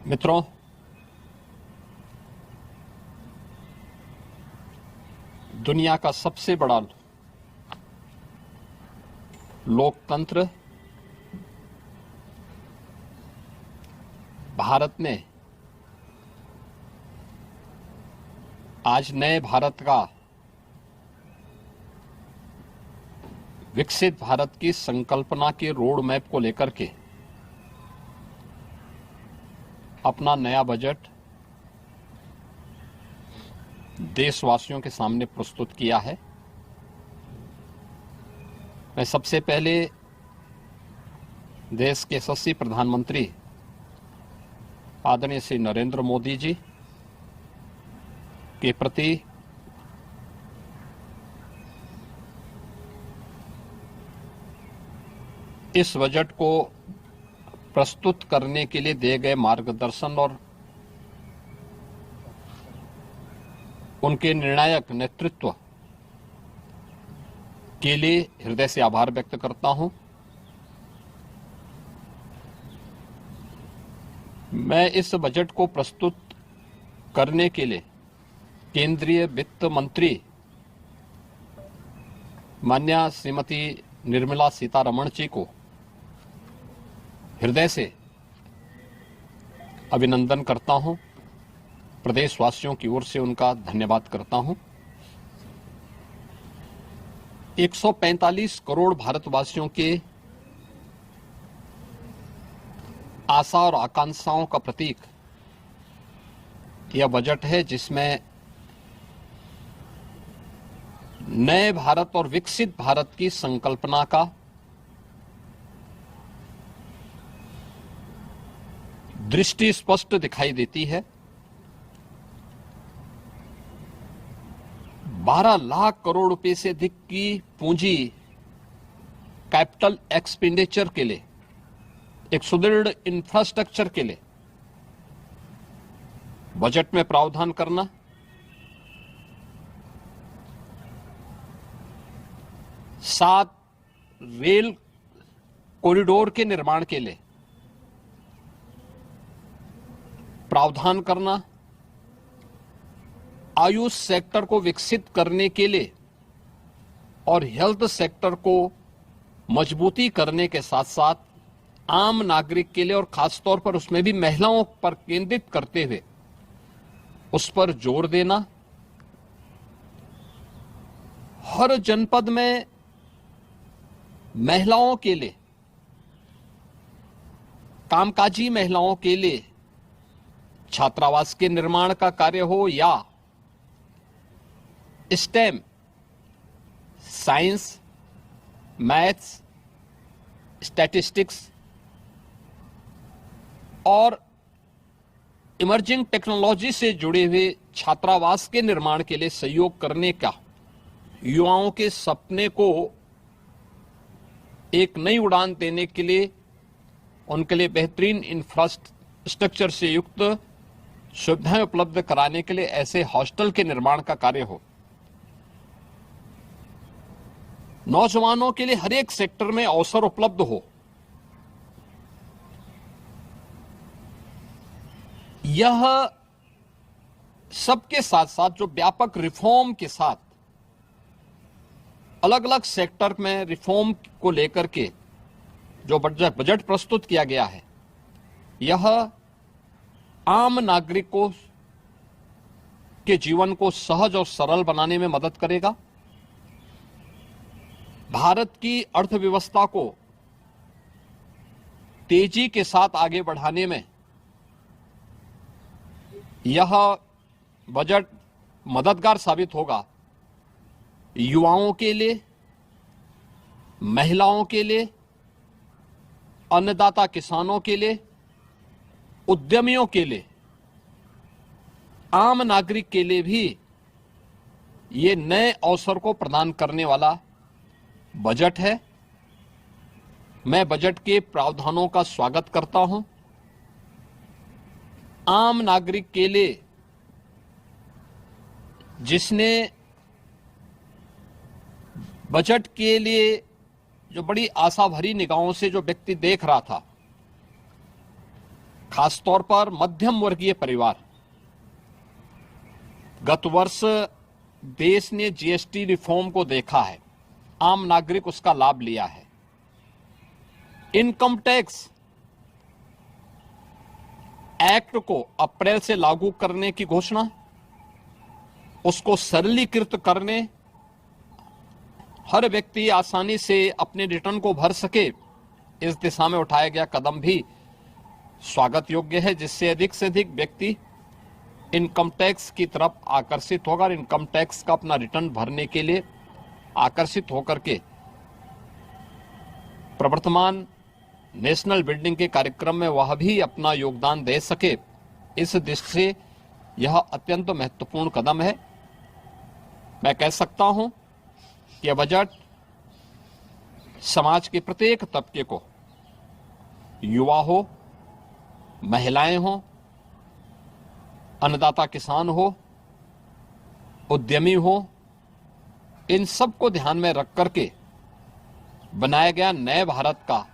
मित्रों, दुनिया का सबसे बड़ा लोकतंत्र भारत ने आज नए भारत का, विकसित भारत की संकल्पना के रोड मैप को लेकर के अपना नया बजट देशवासियों के सामने प्रस्तुत किया है। मैं सबसे पहले देश के यशस्वी प्रधानमंत्री आदरणीय श्री नरेंद्र मोदी जी के प्रति इस बजट को प्रस्तुत करने के लिए दिए गए मार्गदर्शन और उनके निर्णायक नेतृत्व के लिए हृदय से आभार व्यक्त करता हूं। मैं इस बजट को प्रस्तुत करने के लिए केंद्रीय वित्त मंत्री माननीय श्रीमती निर्मला सीतारमण जी को हृदय से अभिनंदन करता हूं। प्रदेशवासियों की ओर से उनका धन्यवाद करता हूं। 145 करोड़ भारतवासियों के आशा और आकांक्षाओं का प्रतीक यह बजट है, जिसमें नए भारत और विकसित भारत की संकल्पना का दृष्टि स्पष्ट दिखाई देती है। 12 लाख करोड़ रुपए से अधिक की पूंजी कैपिटल एक्सपेंडिचर के लिए, एक सुदृढ़ इंफ्रास्ट्रक्चर के लिए बजट में प्रावधान करना, सात रेल कॉरिडोर के निर्माण के लिए प्रावधान करना, आयुष सेक्टर को विकसित करने के लिए और हेल्थ सेक्टर को मजबूती करने के साथ साथ आम नागरिक के लिए और खासतौर पर उसमें भी महिलाओं पर केंद्रित करते हुए उस पर जोर देना, हर जनपद में महिलाओं के लिए, कामकाजी महिलाओं के लिए छात्रावास के निर्माण का कार्य हो या स्टेम, साइंस, मैथ्स, स्टैटिस्टिक्स और इमर्जिंग टेक्नोलॉजी से जुड़े हुए छात्रावास के निर्माण के लिए सहयोग करने का, युवाओं के सपने को एक नई उड़ान देने के लिए उनके लिए बेहतरीन इंफ्रास्ट्रक्चर से युक्त सुविधाएं उपलब्ध कराने के लिए ऐसे हॉस्टल के निर्माण का कार्य हो, नौजवानों के लिए हर एक सेक्टर में अवसर उपलब्ध हो, यह सबके साथ साथ जो व्यापक रिफॉर्म के साथ अलग अलग सेक्टर में रिफॉर्म को लेकर के जो बजट प्रस्तुत किया गया है, यह आम नागरिकों के जीवन को सहज और सरल बनाने में मदद करेगा। भारत की अर्थव्यवस्था को तेजी के साथ आगे बढ़ाने में यह बजट मददगार साबित होगा। युवाओं के लिए, महिलाओं के लिए, अन्नदाता किसानों के लिए, उद्यमियों के लिए, आम नागरिक के लिए भी ये नए अवसर को प्रदान करने वाला बजट है। मैं बजट के प्रावधानों का स्वागत करता हूं। आम नागरिक के लिए, जिसने बजट के लिए जो बड़ी आशा भरी निगाहों से जो व्यक्ति देख रहा था, खासतौर पर मध्यम वर्गीय परिवार। गत वर्ष देश ने जीएसटी रिफॉर्म को देखा है, आम नागरिक उसका लाभ लिया है। इनकम टैक्स एक्ट को अप्रैल से लागू करने की घोषणा, उसको सरलीकृत करने, हर व्यक्ति आसानी से अपने रिटर्न को भर सके, इस दिशा में उठाया गया कदम भी स्वागत योग्य है, जिससे अधिक से अधिक व्यक्ति इनकम टैक्स की तरफ आकर्षित होगा और इनकम टैक्स का अपना रिटर्न भरने के लिए आकर्षित होकर के प्रवर्तमान नेशनल बिल्डिंग के कार्यक्रम में वह भी अपना योगदान दे सके। इस दृष्टि से यह अत्यंत महत्वपूर्ण कदम है। मैं कह सकता हूं कि यह बजट समाज के प्रत्येक तबके को, युवा हो, महिलाएं हो, अन्नदाता किसान हो, उद्यमी हो, इन सब को ध्यान में रख करके बनाया गया नए भारत का,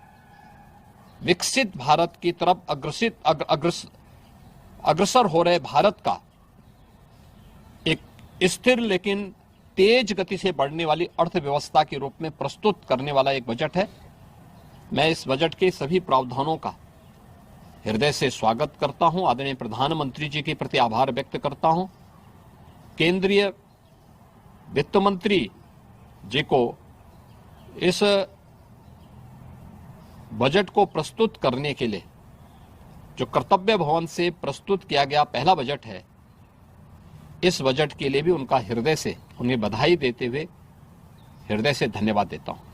विकसित भारत की तरफ अग्रसर हो रहे भारत का एक स्थिर लेकिन तेज गति से बढ़ने वाली अर्थव्यवस्था के रूप में प्रस्तुत करने वाला एक बजट है। मैं इस बजट के सभी प्रावधानों का हृदय से स्वागत करता हूं, आदरणीय प्रधानमंत्री जी के प्रति आभार व्यक्त करता हूं, केंद्रीय वित्त मंत्री जी को इस बजट को प्रस्तुत करने के लिए, जो कर्तव्य भवन से प्रस्तुत किया गया पहला बजट है, इस बजट के लिए भी उनका हृदय से उन्हें बधाई देते हुए हृदय से धन्यवाद देता हूं।